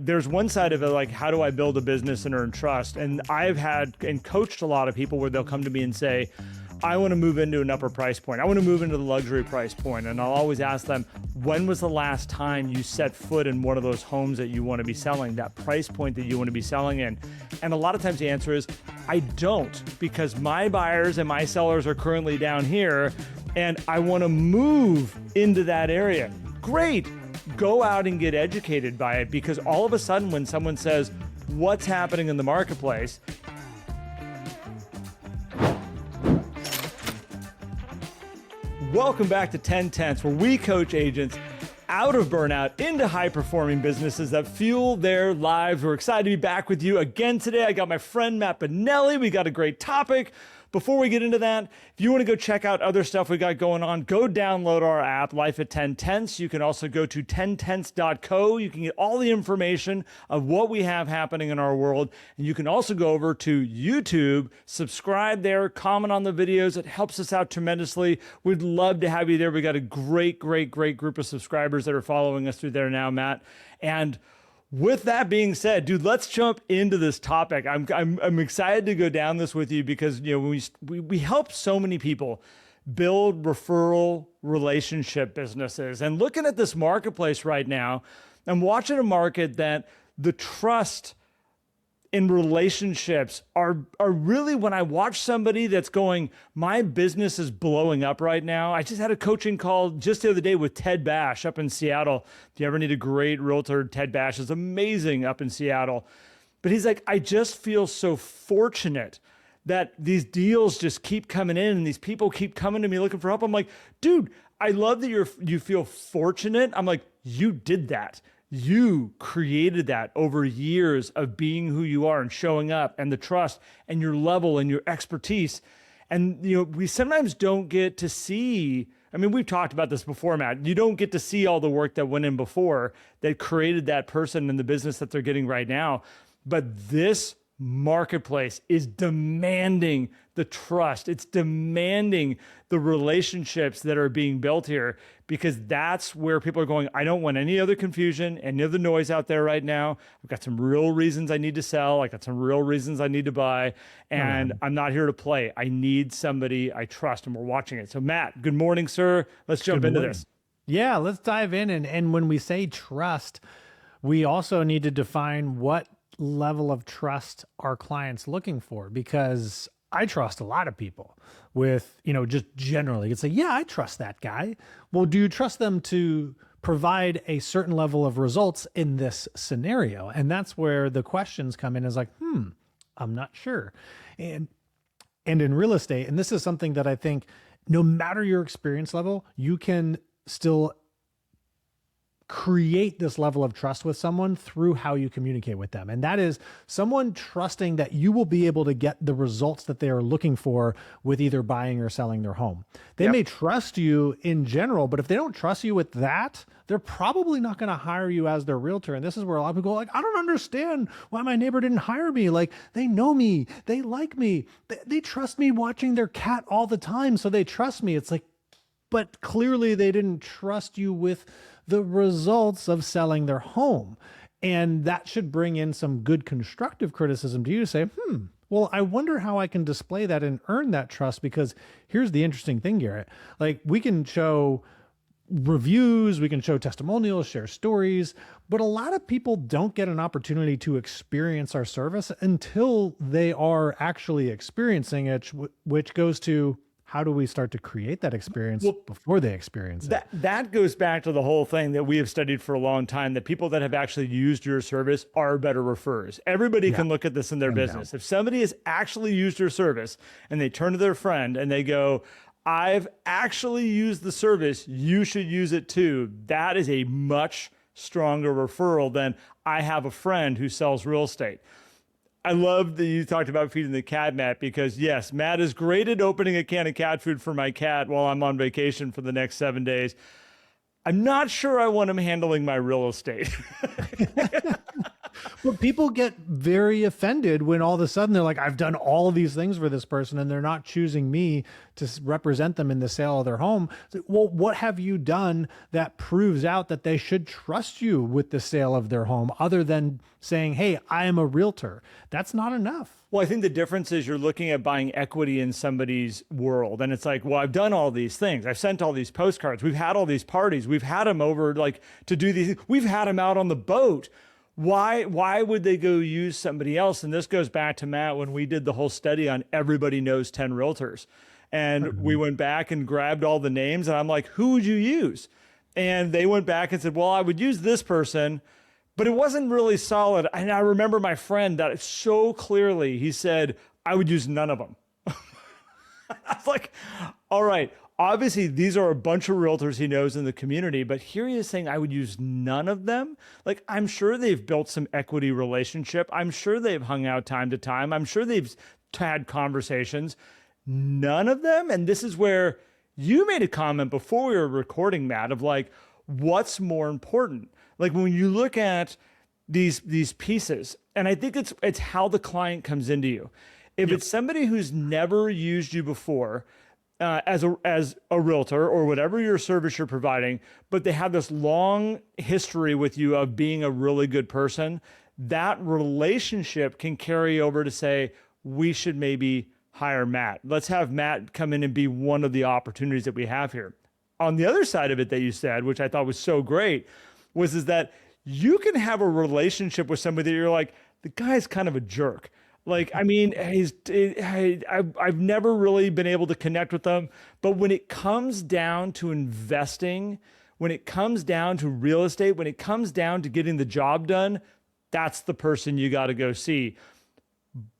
there's one side of it, like, how do I build a business and earn trust? And I've had and coached a lot of people where they'll come to me and say, I want to move into an upper price point. I want to move into the luxury price point. And I'll always ask them, when was the last time you set foot in one of those homes that you want to be selling, that price point that you want to be selling in? And a lot of times the answer is, I don't, because my buyers and my sellers are currently down here and I want to move into that area. Great. Go out and get educated by it, because all of a sudden when someone says, what's happening in the marketplace? Welcome back to 10 Tenths, where we coach agents out of burnout into high-performing businesses that fuel their lives. We're excited to be back with you again today. I got my friend Matt Benelli. We got a great topic. Before we get into that, if you want to go check out other stuff we got going on, go download our app, Life at 10 Tenths. You can also go to 10tenths.co. You can get all the information of what we have happening in our world. And you can also go over to YouTube, subscribe there, comment on the videos. It helps us out tremendously. We'd love to have you there. We got a great group of subscribers that are following us through there now, Matt. And with that being said, dude, let's jump into this topic. I'm excited to go down this with you because, you know, we help so many people build referral relationship businesses. And looking at this marketplace right now, I'm watching a market that the trust in relationships are really, when I watch somebody that's going, my business is blowing up right now. I just had a coaching call just the other day with Ted Bash up in Seattle. If you ever need a great realtor, Ted Bash is amazing up in Seattle. But he's like, I just feel so fortunate that these deals just keep coming in and these people keep coming to me looking for help. I'm like, dude, I love that you feel fortunate. I'm like, you did that. You created that over years of being who you are and showing up, and the trust and your level and your expertise. And, you know, we sometimes don't get to see, I mean, we've talked about this before, Matt. You don't get to see all the work that went in before that created that person and the business that they're getting right now. But this marketplace is demanding the trust. It's demanding the relationships that are being built here, because that's where people are going, I don't want any other confusion, any other noise out there right now. I've got some real reasons I need to sell. I got some real reasons I need to buy, and I'm not here to play. I need somebody I trust, and we're watching it. So Matt, good morning, sir. Let's jump into this. Yeah, let's dive in. And when we say trust, we also need to define what level of trust our clients looking for, because I trust a lot of people with, you know, just generally, you could say, yeah, I trust that guy. Well, do you trust them to provide a certain level of results in this scenario? And that's where the questions come in, is like, I'm not sure. And in real estate, and this is something that I think no matter your experience level, you can still create this level of trust with someone through how you communicate with them. And that is someone trusting that you will be able to get the results that they are looking for with either buying or selling their home. They may trust you in general, but if they don't trust you with that, they're probably not going to hire you as their realtor. And this is where a lot of people go like, I don't understand why my neighbor didn't hire me. Like, they know me, they like me, they trust me watching their cat all the time, so they trust me. It's like, but clearly they didn't trust you with the results of selling their home. And that should bring in some good constructive criticism to you to say, well, I wonder how I can display that and earn that trust, because here's the interesting thing, Garrett. Like, we can show reviews, we can show testimonials, share stories, but a lot of people don't get an opportunity to experience our service until they are actually experiencing it, which goes to, how do we start to create that experience before they experience it? That goes back to the whole thing that we have studied for a long time, that people that have actually used your service are better referrers. Everybody can look at this in their business. If somebody has actually used your service and they turn to their friend and they go, I've actually used the service, you should use it too. That is a much stronger referral than, I have a friend who sells real estate. I love that you talked about feeding the cat, Matt, because yes, Matt is great at opening a can of cat food for my cat while I'm on vacation for the next 7 days. I'm not sure I want him handling my real estate. But people get very offended when all of a sudden they're like, I've done all of these things for this person and they're not choosing me to represent them in the sale of their home. Well, what have you done that proves out that they should trust you with the sale of their home other than saying, hey, I am a realtor? That's not enough. Well, I think the difference is you're looking at buying equity in somebody's world. And it's like, well, I've done all these things. I've sent all these postcards. We've had all these parties. We've had them over like to do these. We've had them out on the boat. Why would they go use somebody else? And this goes back to Matt, when we did the whole study on everybody knows 10 realtors. And we went back and grabbed all the names. And I'm like, who would you use? And they went back and said, well, I would use this person. But it wasn't really solid. And I remember my friend that so clearly, he said, I would use none of them. I was like, all right, obviously these are a bunch of realtors he knows in the community, but here he is saying I would use none of them. Like, I'm sure they've built some equity relationship. I'm sure they've hung out time to time. I'm sure they've had conversations. None of them. And this is where you made a comment before we were recording, Matt, of like, what's more important? Like when you look at these pieces, and I think it's how the client comes into you. If it's somebody who's never used you before as a realtor or whatever your service you're providing, but they have this long history with you of being a really good person, that relationship can carry over to say, we should maybe hire Matt. Let's have Matt come in and be one of the opportunities that we have here. On the other side of it that you said, which I thought was so great, is that you can have a relationship with somebody that you're like, the guy's kind of a jerk. Like, I mean, I've never really been able to connect with them. But when it comes down to investing, when it comes down to real estate, when it comes down to getting the job done, that's the person you got to go see.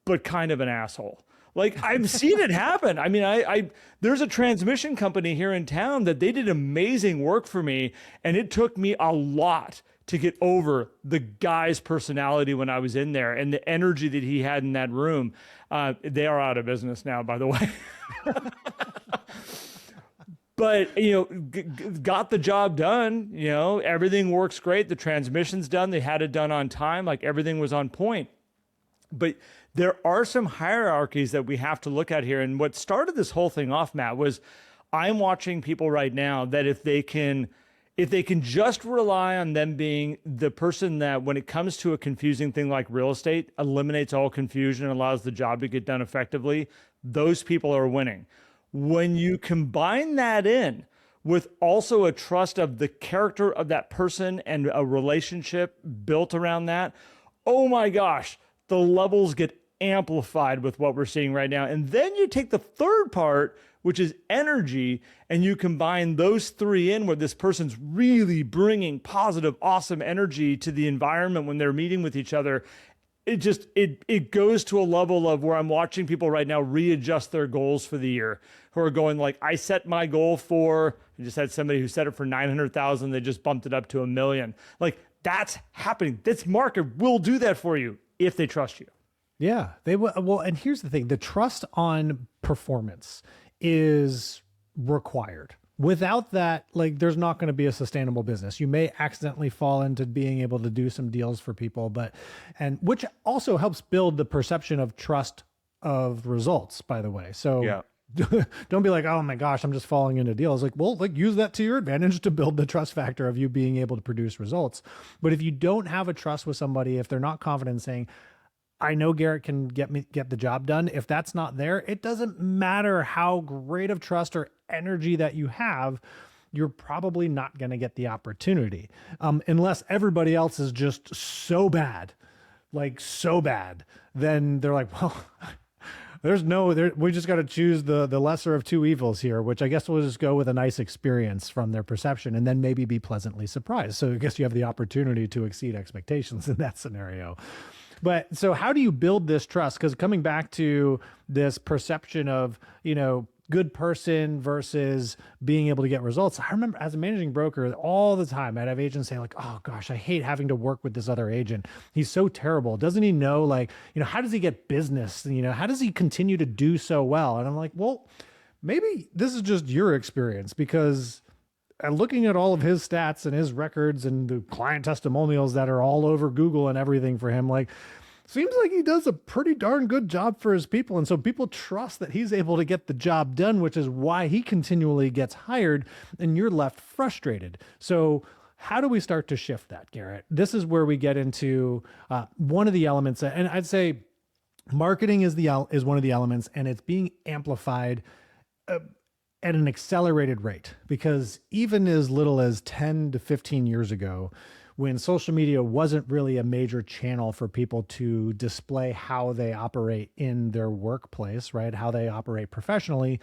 But kind of an asshole. Like, I've seen it happen. I mean, there's a transmission company here in town that they did amazing work for me. And it took me a lot to get over the guy's personality when I was in there and the energy that he had in that room. They are out of business now, by the way. But, you know, got the job done. You know, everything works great. The transmission's done. They had it done on time. Like, everything was on point. But there are some hierarchies that we have to look at here. And what started this whole thing off, Matt, was I'm watching people right now that if they can just rely on them being the person that, when it comes to a confusing thing like real estate, eliminates all confusion and allows the job to get done effectively, those people are winning. When you combine that in with also a trust of the character of that person and a relationship built around that, oh my gosh, the levels get amplified with what we're seeing right now. And then you take the third part, which is energy, and you combine those three in where this person's really bringing positive, awesome energy to the environment when they're meeting with each other. It goes to a level of where I'm watching people right now readjust their goals for the year, who are going like, I set my goal for, I just had somebody who set it for 900,000. They just bumped it up to 1 million. Like, that's happening. This market will do that for you if they trust you. Yeah, they will. Well, and here's the thing, the trust on performance is required. Without that, like, there's not going to be a sustainable business. You may accidentally fall into being able to do some deals for people, and which also helps build the perception of trust of results, by the way. So yeah. Don't be like, oh my gosh, I'm just falling into deals. Like, well, like, use that to your advantage to build the trust factor of you being able to produce results. But if you don't have a trust with somebody, if they're not confident in saying, I know Garrett can get the job done, if that's not there, it doesn't matter how great of trust or energy that you have, you're probably not going to get the opportunity. Unless everybody else is just so bad, then they're like, well, we just got to choose the lesser of two evils here, which I guess we'll just go with a nice experience from their perception and then maybe be pleasantly surprised. So I guess you have the opportunity to exceed expectations in that scenario. But so how do you build this trust? Because coming back to this perception of, you know, good person versus being able to get results. I remember as a managing broker all the time, I'd have agents say like, oh gosh, I hate having to work with this other agent. He's so terrible. Doesn't he know, like, you know, how does he get business? You know, how does he continue to do so well? And I'm like, well, maybe this is just your experience, because and looking at all of his stats and his records and the client testimonials that are all over Google and everything for him, like, seems like he does a pretty darn good job for his people. And so people trust that he's able to get the job done, which is why he continually gets hired, and you're left frustrated. So how do we start to shift that, Garrett? This is where we get into one of the elements, and I'd say marketing is one of the elements, and it's being amplified at an accelerated rate, because even as little as 10 to 15 years ago, when social media wasn't really a major channel for people to display how they operate in their workplace, right? How they operate professionally.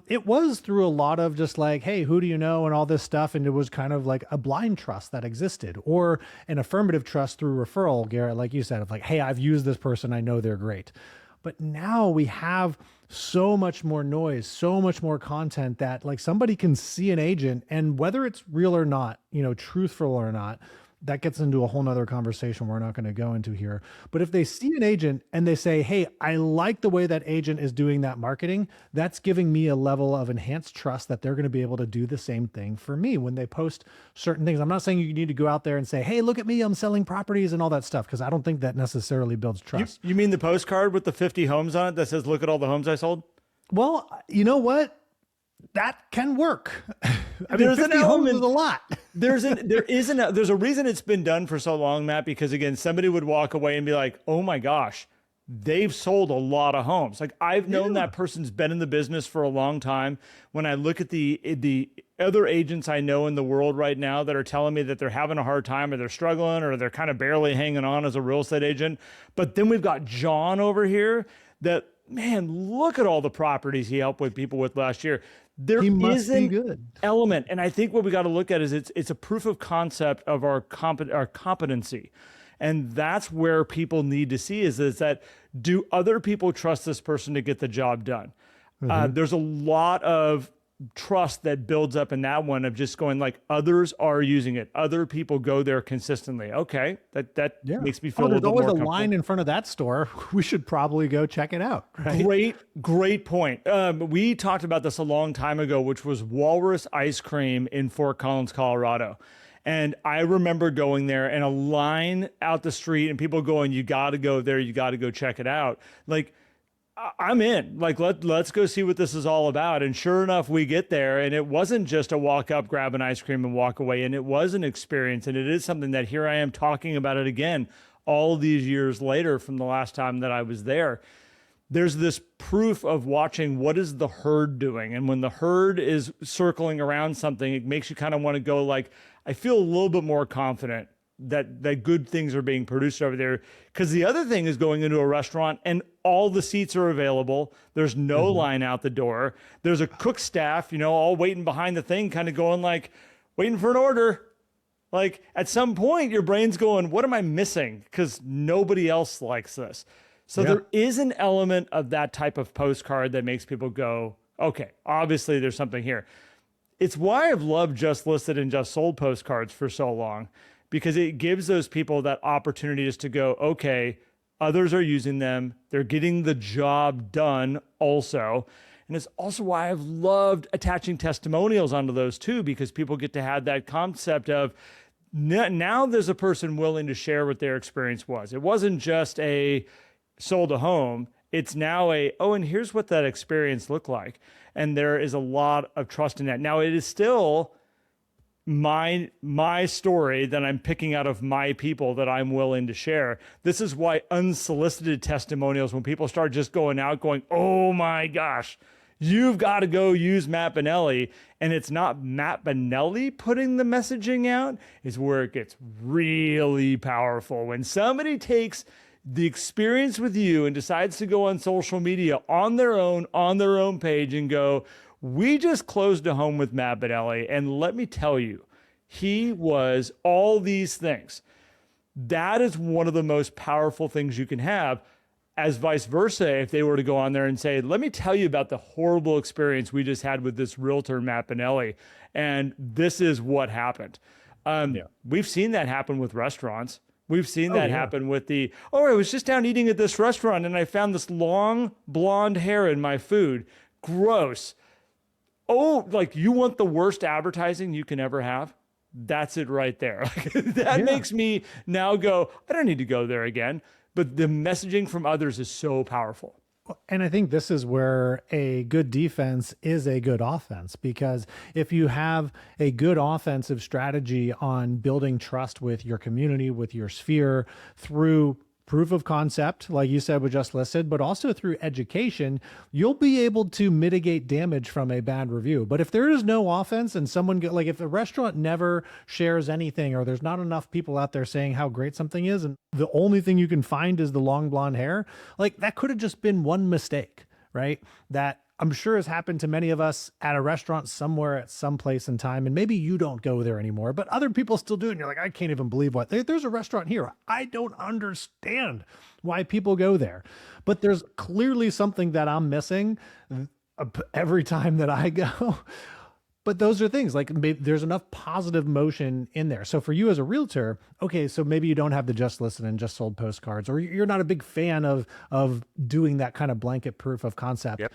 It was through a lot of just like, hey, who do you know? And all this stuff. And it was kind of like a blind trust that existed, or an affirmative trust through referral, Garrett, like you said, of like, hey, I've used this person, I know they're great. But now we have so much more noise, so much more content that like somebody can see an agent, and whether it's real or not, truthful or not, that gets into a whole nother conversation we're not going to go into here. But if they see an agent and they say, hey, I like the way that agent is doing that marketing, that's giving me a level of enhanced trust that they're going to be able to do the same thing for me when they post certain things. I'm not saying you need to go out there and say, hey, look at me, I'm selling properties and all that stuff, because I don't think that necessarily builds trust. You mean the postcard with the 50 homes on it that says, look at all the homes I sold? Well, you know what? That can work. I mean, there's 50 an element, homes is a lot. there's a reason it's been done for so long, Matt, because again, somebody would walk away and be like, oh my gosh, they've sold a lot of homes. Like, I've known that person's been in the business for a long time. When I look at the other agents I know in the world right now that are telling me that they're having a hard time, or they're struggling, or they're kind of barely hanging on as a real estate agent. But then we've got John over here that, man, look at all the properties he helped with people with last year. There is an element, and I think what we got to look at is it's a proof of concept of our competency, and that's where people need to see is that, do other people trust this person to get the job done? There's a lot of trust that builds up in that one of just going like, others are using it, other people go there consistently. Okay, that makes me feel a little bit more comfortable. There's always a line in front of that store. We should probably go check it out. Right? Great point. We talked about this a long time ago, which was Walrus Ice Cream in Fort Collins, Colorado. And I remember going there and a line out the street and people going, you got to go there, you got to go check it out. Like, I'm in. Like, let's go see what this is all about. And sure enough, we get there, and it wasn't just a walk up, grab an ice cream, and walk away. And it was an experience, and it is something that here I am talking about it again all these years later from the last time that I was there. There's this proof of watching what is the herd doing, and when the herd is circling around something, it makes you kind of want to go like, I feel a little bit more confident that good things are being produced over there. Because the other thing is going into a restaurant and all the seats are available. There's no line out the door. There's a cook staff, all waiting behind the thing, kind of going like, waiting for an order. Like, at some point, your brain's going, what am I missing? Because nobody else likes this. So there is an element of that type of postcard that makes people go, okay, obviously there's something here. It's why I've loved Just Listed and Just Sold postcards for so long, because it gives those people that opportunity just to go, okay, others are using them. They're getting the job done also. And it's also why I've loved attaching testimonials onto those too, because people get to have that concept of now there's a person willing to share what their experience was. It wasn't just a sold a home. It's now and here's what that experience looked like. And there is a lot of trust in that. Now, it is still my story that I'm picking out of my people that I'm willing to share. This is why unsolicited testimonials, when people start just going out going, oh my gosh, you've got to go use Matt Benelli, and it's not Matt Benelli putting the messaging out, is where it gets really powerful. When somebody takes the experience with you and decides to go on social media on their own page and go, we just closed a home with Matt Benelli, and let me tell you, he was all these things. That is one of the most powerful things you can have, as vice versa, if they were to go on there and say, let me tell you about the horrible experience we just had with this realtor, Matt Benelli, and this is what happened. We've seen that happen with restaurants. We've seen that happen with I was just down eating at this restaurant and I found this long blonde hair in my food. Gross. Oh, like you want the worst advertising you can ever have? That's it right there. That Yeah. makes me now go, I don't need to go there again. But the messaging from others is so powerful. And I think this is where a good defense is a good offense, because if you have a good offensive strategy on building trust with your community, with your sphere through proof of concept, like you said, with Just Listed, but also through education, you'll be able to mitigate damage from a bad review. But if there is no offense and someone like if a restaurant never shares anything, or there's not enough people out there saying how great something is, and the only thing you can find is the long blonde hair, like that could have just been one mistake, right? That I'm sure has happened to many of us at a restaurant somewhere at some place in time. And maybe you don't go there anymore, but other people still do. And you're like, I can't even believe there's a restaurant here. I don't understand why people go there, but there's clearly something that I'm missing every time that I go. But those are things like maybe there's enough positive motion in there. So for you as a realtor, okay, so maybe you don't have the Just Listed and Just Sold postcards, or you're not a big fan of doing that kind of blanket proof of concept. Yep.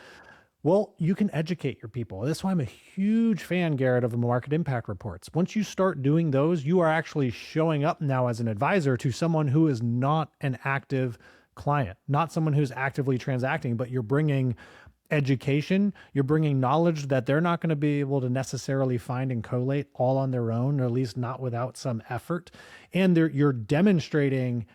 Well, you can educate your people. That's why I'm a huge fan, Garrett, of the market impact reports. Once you start doing those, you are actually showing up now as an advisor to someone who is not an active client, not someone who's actively transacting, but you're bringing education, you're bringing knowledge that they're not going to be able to necessarily find and collate all on their own, or at least not without some effort. And you're demonstrating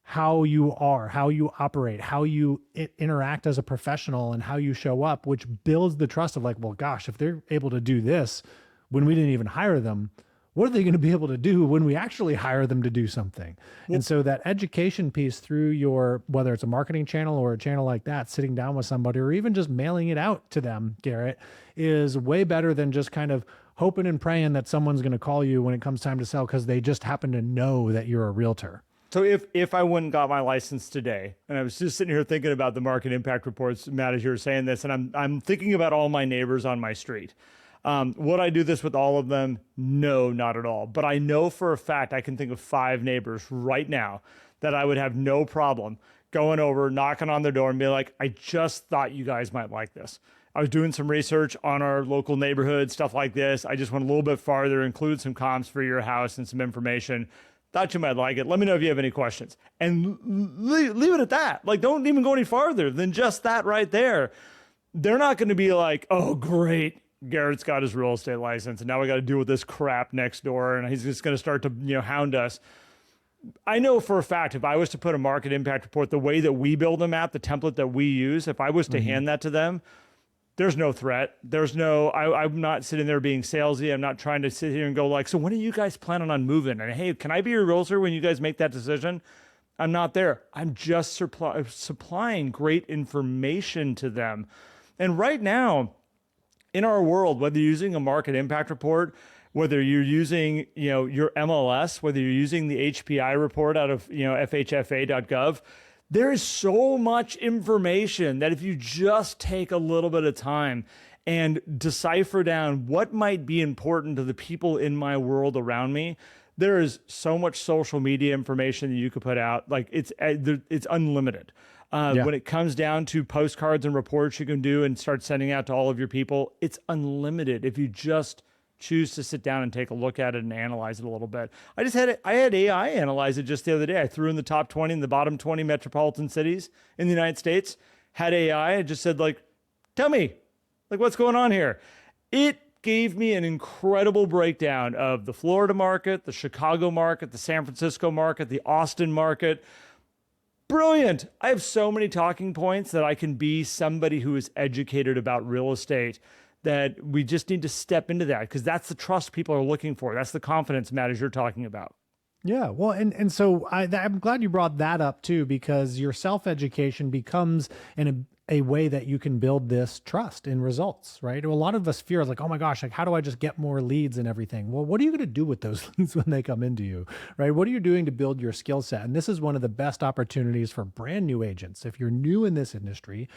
how you are, how you operate, how you interact as a professional, and how you show up, which builds the trust of like, well, gosh, if they're able to do this when we didn't even hire them, what are they going to be able to do when we actually hire them to do something? Well, and so that education piece through your, whether it's a marketing channel or a channel like that, sitting down with somebody or even just mailing it out to them, Garrett, is way better than just kind of hoping and praying that someone's going to call you when it comes time to sell because they just happen to know that you're a realtor. So if I wouldn't got my license today, and I was just sitting here thinking about the market impact reports, Matt, as you were saying this, and I'm thinking about all my neighbors on my street. Would I do this with all of them? No, not at all. But I know for a fact I can think of 5 neighbors right now that I would have no problem going over, knocking on their door and being like, I just thought you guys might like this. I was doing some research on our local neighborhood, stuff like this. I just went a little bit farther, include some comps for your house and some information. Thought you might like it. Let me know if you have any questions. And leave it at that. Like, don't even go any farther than just that right there. They're not going to be like, oh, great, Garrett's got his real estate license, and now we got to deal with this crap next door, and he's just going to start to hound us. I know for a fact if I was to put a market impact report, the way that we build them at, the template that we use, if I was to hand that to them, there's no threat. There's no, I'm not sitting there being salesy. I'm not trying to sit here and go like, so when are you guys planning on moving? And hey, can I be your realtor when you guys make that decision? I'm not there. I'm just supplying great information to them. And right now, in our world, whether you're using a market impact report, whether you're using your MLS, whether you're using the HPI report out of FHFA.gov, there is so much information that if you just take a little bit of time and decipher down what might be important to the people in my world around me, there is so much social media information that you could put out. Like it's unlimited. When it comes down to postcards and reports you can do and start sending out to all of your people, it's unlimited if you just choose to sit down and take a look at it and analyze it a little bit. I had AI analyze it just the other day. I threw in the top 20 and the bottom 20 metropolitan cities in the United States, had AI. I just said, like, tell me, like, what's going on here? It gave me an incredible breakdown of the Florida market, the Chicago market, the San Francisco market, the Austin market. Brilliant. I have so many talking points that I can be somebody who is educated about real estate, that we just need to step into that, because that's the trust people are looking for. That's the confidence, Matt, as you're talking about. Yeah, well, and so I'm glad you brought that up too, because your self-education becomes a way that you can build this trust in results, right? Well, a lot of us fear like, oh my gosh, like how do I just get more leads and everything? Well, what are you going to do with those leads when they come into you, right? What are you doing to build your skill set? And this is one of the best opportunities for brand new agents. If you're new in this industry,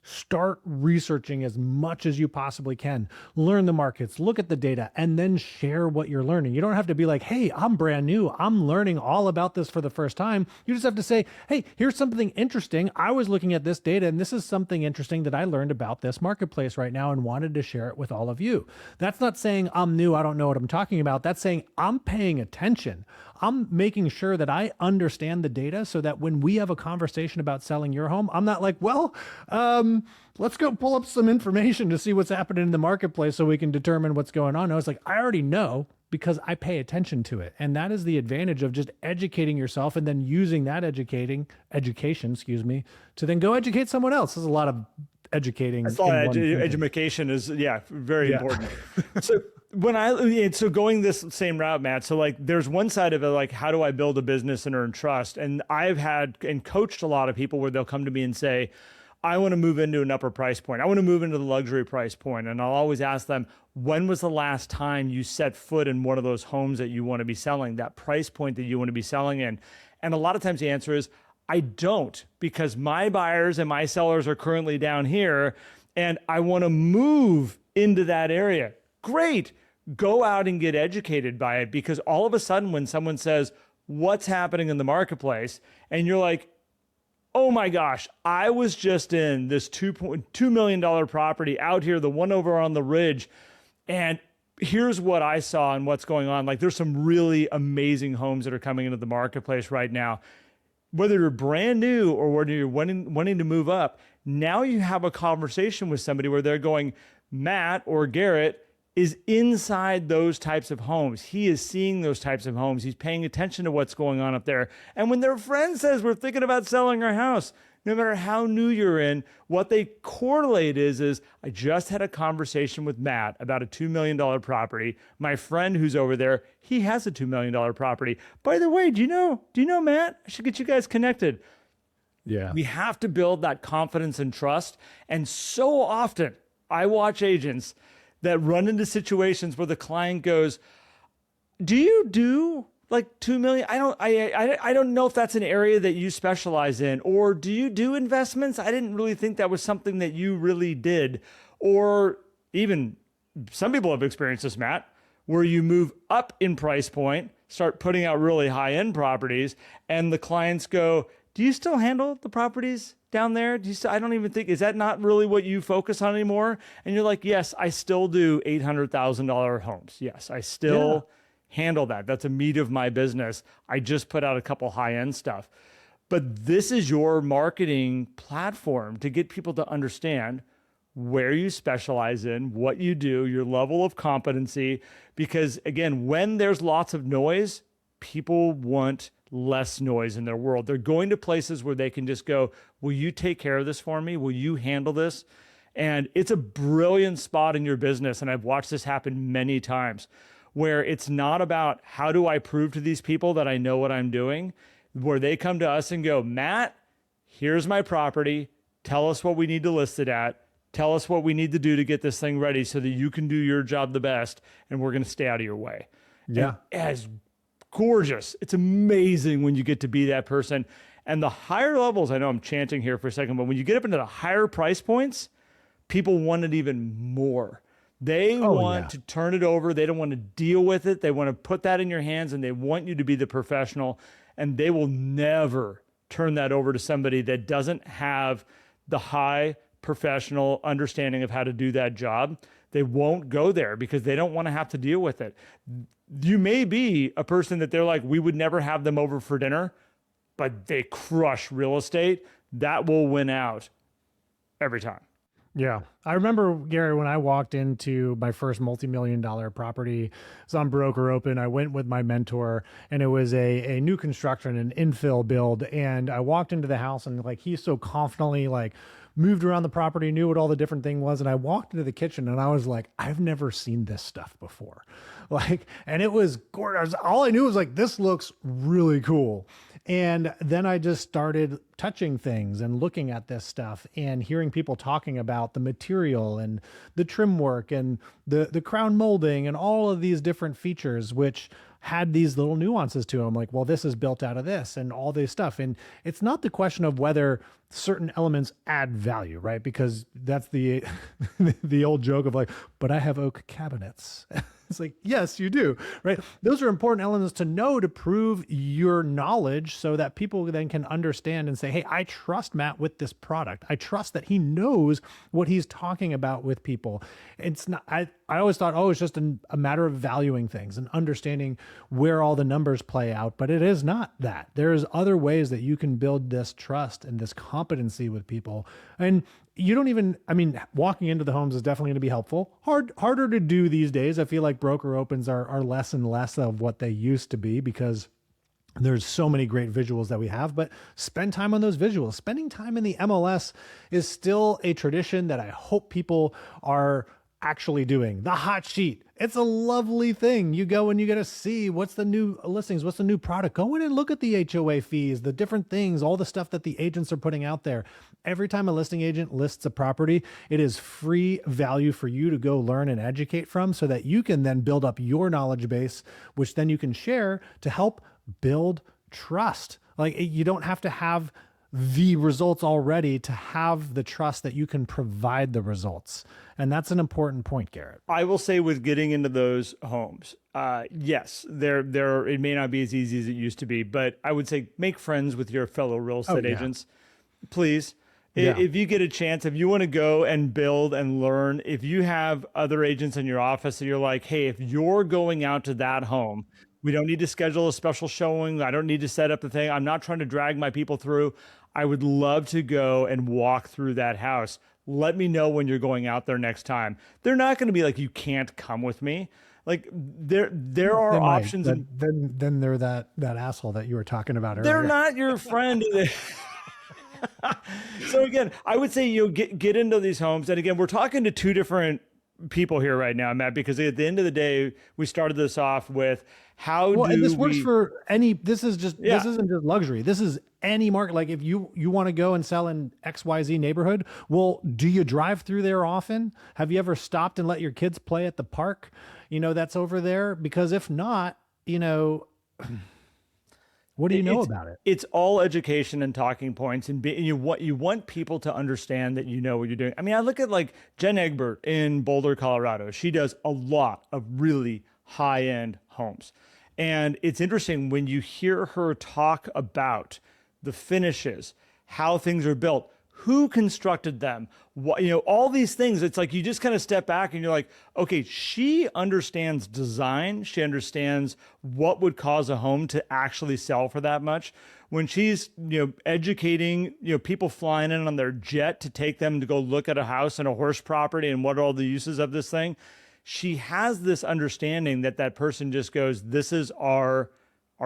Start researching as much as you possibly can. Learn the markets, look at the data, and then share what you're learning. You don't have to be like, hey, I'm brand new. I'm learning all about this for the first time. You just have to say, hey, here's something interesting. I was looking at this data, and this is something interesting that I learned about this marketplace right now and wanted to share it with all of you. That's not saying I'm new, I don't know what I'm talking about. That's saying I'm paying attention. I'm making sure that I understand the data so that when we have a conversation about selling your home, I'm not like, well, let's go pull up some information to see what's happening in the marketplace so we can determine what's going on. No, it's like, I already know because I pay attention to it. And that is the advantage of just educating yourself and then using that education, to then go educate someone else. There's a lot of educating. Education is, very important. So going this same route, Matt, so like there's one side of it, like how do I build a business and earn trust? And I've had and coached a lot of people where they'll come to me and say, I want to move into an upper price point. I want to move into the luxury price point. And I'll always ask them, when was the last time you set foot in one of those homes that you want to be selling, that price point that you want to be selling in? And a lot of times the answer is, I don't, because my buyers and my sellers are currently down here and I want to move into that area. Great. Go out and get educated by it, because all of a sudden when someone says, what's happening in the marketplace? And you're like, oh my gosh, I was just in this $2.2 million property out here, the one over on the ridge. And here's what I saw and what's going on. Like there's some really amazing homes that are coming into the marketplace right now. Whether you're brand new or whether you're wanting to move up, now you have a conversation with somebody where they're going, Matt or Garrett is inside those types of homes. He is seeing those types of homes. He's paying attention to what's going on up there. And when their friend says, we're thinking about selling our house, no matter how new you're in, what they correlate is I just had a conversation with Matt about a $2 million property. My friend who's over there, he has a $2 million property. By the way, do you know Matt? I should get you guys connected. Yeah. We have to build that confidence and trust. And so often I watch agents that run into situations where the client goes, do you do like 2 million? I don't know if that's an area that you specialize in, or do you do investments? I didn't really think that was something that you really did. Or even some people have experienced this, Matt, where you move up in price point, start putting out really high end properties, and the clients go, do you still handle the properties down there? I don't even think, is that not really what you focus on anymore? And you're like, yes, I still do $800,000 homes. Yes, I still handle that. That's a meat of my business. I just put out a couple high-end stuff. But this is your marketing platform to get people to understand where you specialize in, what you do, your level of competency. Because again, when there's lots of noise, people want less noise in their world. They're going to places where they can just go, will you take care of this for me? Will you handle this? And it's a brilliant spot in your business. And I've watched this happen many times, where it's not about how do I prove to these people that I know what I'm doing, where they come to us and go, Matt, here's my property. Tell us what we need to list it at. Tell us what we need to do to get this thing ready so that you can do your job the best. And we're going to stay out of your way. Yeah. And as gorgeous. It's amazing when you get to be that person. And the higher levels, I know I'm chanting here for a second, but when you get up into the higher price points, people want it even more. They want to turn it over. They don't want to deal with it. They want to put that in your hands, and they want you to be the professional, and they will never turn that over to somebody that doesn't have the high professional understanding of how to do that job. They won't go there because they don't want to have to deal with it. You may be a person that they're like, we would never have them over for dinner, but they crush real estate. That will win out every time. Yeah. I remember, Gary, when I walked into my first multi-million-dollar property, it's on Broker Open. I went with my mentor, and it was a new construction, an infill build. And I walked into the house, and like, he's so confidently like moved around the property, knew what all the different thing was. And I walked into the kitchen, and I was like, I've never seen this stuff before. Like, and it was gorgeous. All I knew was like, this looks really cool. And then I just started touching things and looking at this stuff and hearing people talking about the material and the trim work and the crown molding and all of these different features, which had these little nuances to them, like, well, this is built out of this and all this stuff. And it's not the question of whether certain elements add value, right? Because that's the the old joke of like, but I have oak cabinets. It's like, yes, you do, right? Those are important elements to know to prove your knowledge so that people then can understand and say, hey, I trust Matt with this product. I trust that he knows what he's talking about with people. It's not, I always thought, oh, it's just a matter of valuing things and understanding where all the numbers play out, but it is not that. There's other ways that you can build this trust and this competency with people. And you don't even, I mean, walking into the homes is definitely going to be helpful. Harder to do these days. I feel like broker opens are less and less of what they used to be because there's so many great visuals that we have, but spend time on those visuals. Spending time in the MLS is still a tradition that I hope people are actually doing. The hot sheet. It's a lovely thing. You go and you get to see what's the new listings, what's the new product. Go in and look at the HOA fees, the different things, all the stuff that the agents are putting out there. Every time a listing agent lists a property, it is free value for you to go learn and educate from so that you can then build up your knowledge base, which then you can share to help build trust. Like you don't have to have the results already to have the trust that you can provide the results. And that's an important point, Garrett. I will say with getting into those homes, yes, it may not be as easy as it used to be, but I would say make friends with your fellow real estate agents, please. Yeah. If you get a chance, if you want to go and build and learn, if you have other agents in your office that you're like, hey, if you're going out to that home, we don't need to schedule a special showing. I don't need to set up the thing. I'm not trying to drag my people through. I would love to go and walk through that house. Let me know when you're going out there next time. They're not going to be like, you can't come with me. Like there are options. Then they're that asshole that you were talking about earlier. They're not your friend. So again, I would say get into these homes. And again, we're talking to two different people here right now, Matt, because at the end of the day, we started this off with and this works for any, this isn't just luxury. This is any market. Like if you want to go and sell in XYZ neighborhood, well, do you drive through there often? Have you ever stopped and let your kids play at the park, that's over there? Because if not, what do you know about it? It's all education and talking points, and you want people to understand that you know what you're doing. I mean, I look at like Jen Egbert in Boulder, Colorado. She does a lot of really high-end homes. And it's interesting when you hear her talk about the finishes, how things are built, who constructed them, all these things. It's like you just kind of step back and you're like, okay, she understands design. She understands what would cause a home to actually sell for that much. When she's, educating, people flying in on their jet to take them to go look at a house and a horse property and what are all the uses of this thing, she has this understanding that person just goes, this is our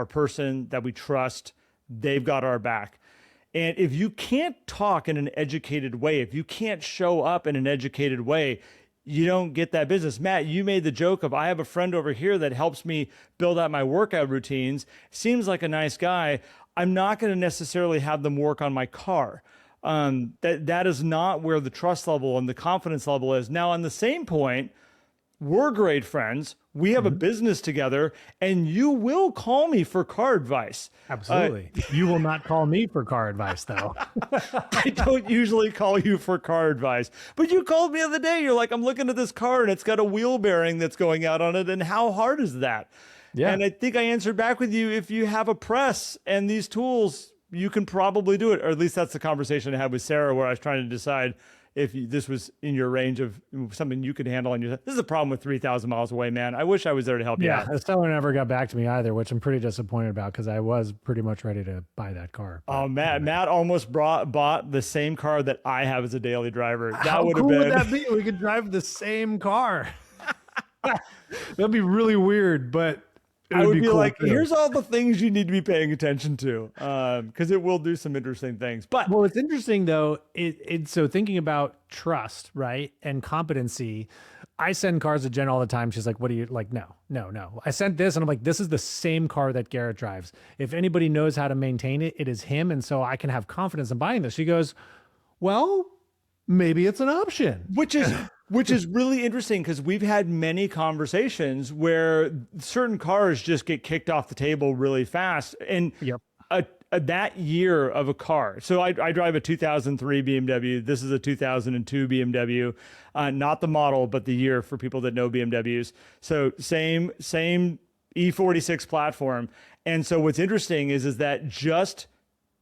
person that we trust. They've got our back. And if you can't talk in an educated way, if you can't show up in an educated way, you don't get that business. Matt, you made the joke of, I have a friend over here that helps me build out my workout routines. Seems like a nice guy. I'm not going to necessarily have them work on my car. That is not where the trust level and the confidence level is. Now, on the same point, we're great friends. We have a business together, and you will call me for car advice. Absolutely. You will not call me for car advice, though. I don't usually call you for car advice, but you called me the other day. You're like, I'm looking at this car, and it's got a wheel bearing that's going out on it, and how hard is that? Yeah. And I think I answered back with you, if you have a press and these tools, you can probably do it. Or at least that's the conversation I had with Sarah, where I was trying to decide if this was in your range of something you could handle on your. This is a problem with 3,000 miles away, man. I wish I was there to help you out. Yeah, the seller never got back to me either, which I'm pretty disappointed about because I was pretty much ready to buy that car. Oh, Matt almost bought the same car that I have as a daily driver. How cool would that be? We could drive the same car. That'd be really weird, but I would be cool like, here's all the things you need to be paying attention to, because it will do some interesting things. But well, it's interesting though. So thinking about trust, right, and competency. I send cars to Jen all the time. She's like, "What do you like?" No. I sent this, and I'm like, "This is the same car that Garrett drives. If anybody knows how to maintain it, it is him, and so I can have confidence in buying this." She goes, "Well, maybe it's an option," which is Which is really interesting because we've had many conversations where certain cars just get kicked off the table really fast. And Yep. that year of a car. So I drive a 2003 BMW. This is a 2002 BMW, not the model, but the year for people that know BMWs. So same E46 platform. And so what's interesting is that just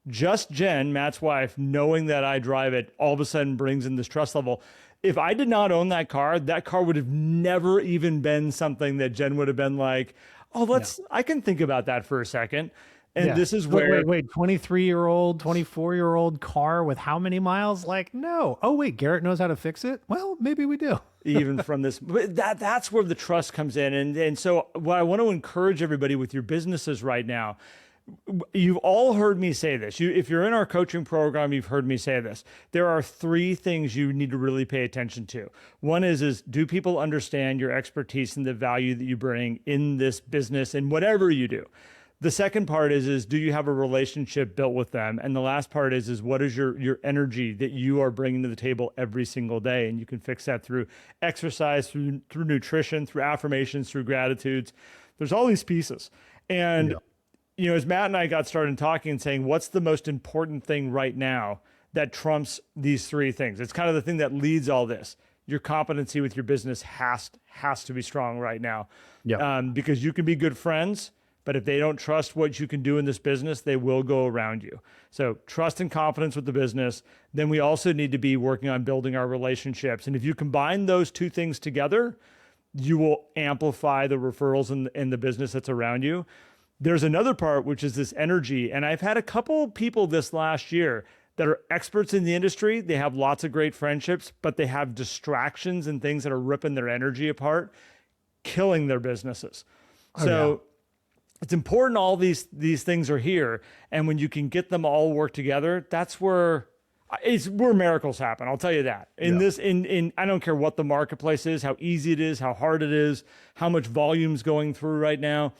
Jen, Matt's wife, knowing that I drive it, all of a sudden brings in this trust level. If I did not own that car would have never even been something that Jen would have been like, oh, I can think about that for a second. And this is where... Wait, 23-year-old, 24-year-old car with how many miles? Like, no. Oh, wait, Garrett knows how to fix it? Well, maybe we do. Even from this, but that's where the trust comes in. And so what I want to encourage everybody with your businesses right now, you've all heard me say this. If you're in our coaching program, you've heard me say this. There are 3 things you need to really pay attention to. One is do people understand your expertise and the value that you bring in this business and whatever you do? The second part is do you have a relationship built with them? And the last part is what is your energy that you are bringing to the table every single day? And you can fix that through exercise, through nutrition, through affirmations, through gratitudes. There's all these pieces. And you know, as Matt and I got started talking and saying, what's the most important thing right now that trumps these 3 things? It's kind of the thing that leads all this. Your competency with your business has to be strong right now. Because you can be good friends, but if they don't trust what you can do in this business, they will go around you. So trust and confidence with the business. Then we also need to be working on building our relationships. And if you combine those 2 things together, you will amplify the referrals in the business that's around you. There's another part, which is this energy. And I've had a couple people this last year that are experts in the industry. They have lots of great friendships, but they have distractions and things that are ripping their energy apart, killing their businesses. It's important all these things are here. And when you can get them all work together, that's where miracles happen. I'll tell you that. I don't care what the marketplace is, how easy it is, how hard it is, how much volume's going through right now.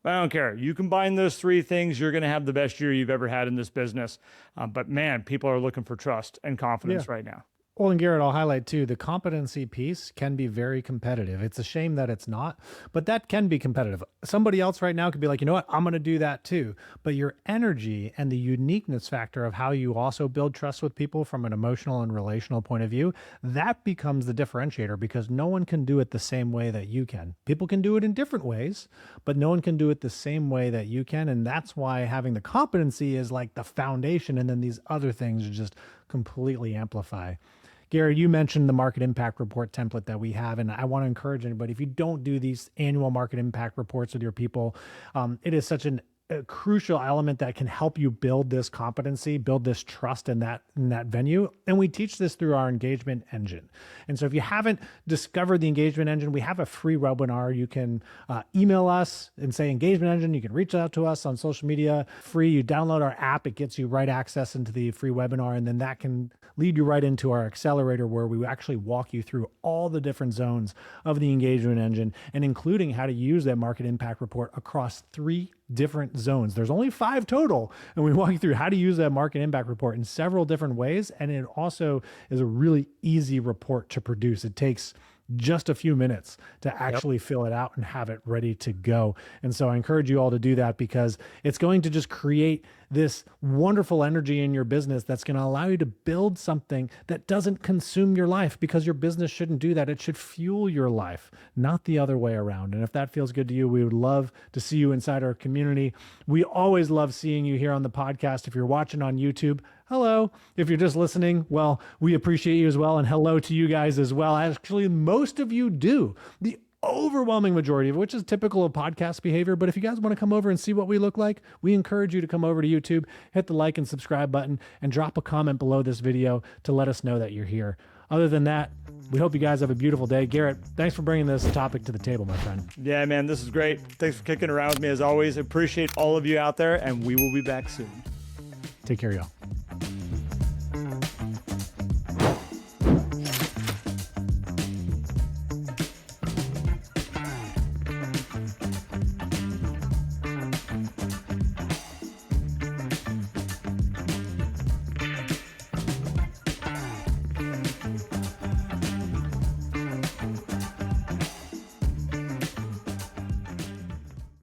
I don't care. You combine those 3 things, you're going to have the best year you've ever had in this business. But man, people are looking for trust and confidence right now. Well, and Garrett, I'll highlight too, the competency piece can be very competitive. It's a shame that it's not, but that can be competitive. Somebody else right now could be like, you know what, I'm going to do that too. But your energy and the uniqueness factor of how you also build trust with people from an emotional and relational point of view, that becomes the differentiator because no one can do it the same way that you can. People can do it in different ways, but no one can do it the same way that you can. And that's why having the competency is like the foundation. And then these other things just completely amplify. Gary, you mentioned the market impact report template that we have, and I want to encourage anybody, if you don't do these annual market impact reports with your people, it is such a crucial element that can help you build this competency, build this trust in that venue. And we teach this through our engagement engine. And so if you haven't discovered the engagement engine, we have a free webinar. You can email us and say engagement engine. You can reach out to us on social media, free. You download our app. It gets you right access into the free webinar. And then that can lead you right into our accelerator where we actually walk you through all the different zones of the engagement engine and including how to use that market impact report across 3 different zones. There's only 5 total. And we walk you through how to use that market impact report in several different ways. And it also is a really easy report to produce. It takes just a few minutes to actually fill it out and have it ready to go. And so I encourage you all to do that because it's going to just create this wonderful energy in your business that's going to allow you to build something that doesn't consume your life because your business shouldn't do that. It should fuel your life, not the other way around. And if that feels good to you, we would love to see you inside our community. We always love seeing you here on the podcast. If you're watching on YouTube, hello. If you're just listening, well, we appreciate you as well. And hello to you guys as well. Actually, most of you do. The overwhelming majority of which is typical of podcast behavior. But if you guys want to come over and see what we look like, we encourage you to come over to YouTube, hit the like and subscribe button, and drop a comment below this video to let us know that you're here. Other than that, we hope you guys have a beautiful day. Garrett, thanks for bringing this topic to the table, my friend. Yeah, man, this is great. Thanks for kicking around with me as always. Appreciate all of you out there, and we will be back soon. Take care, y'all.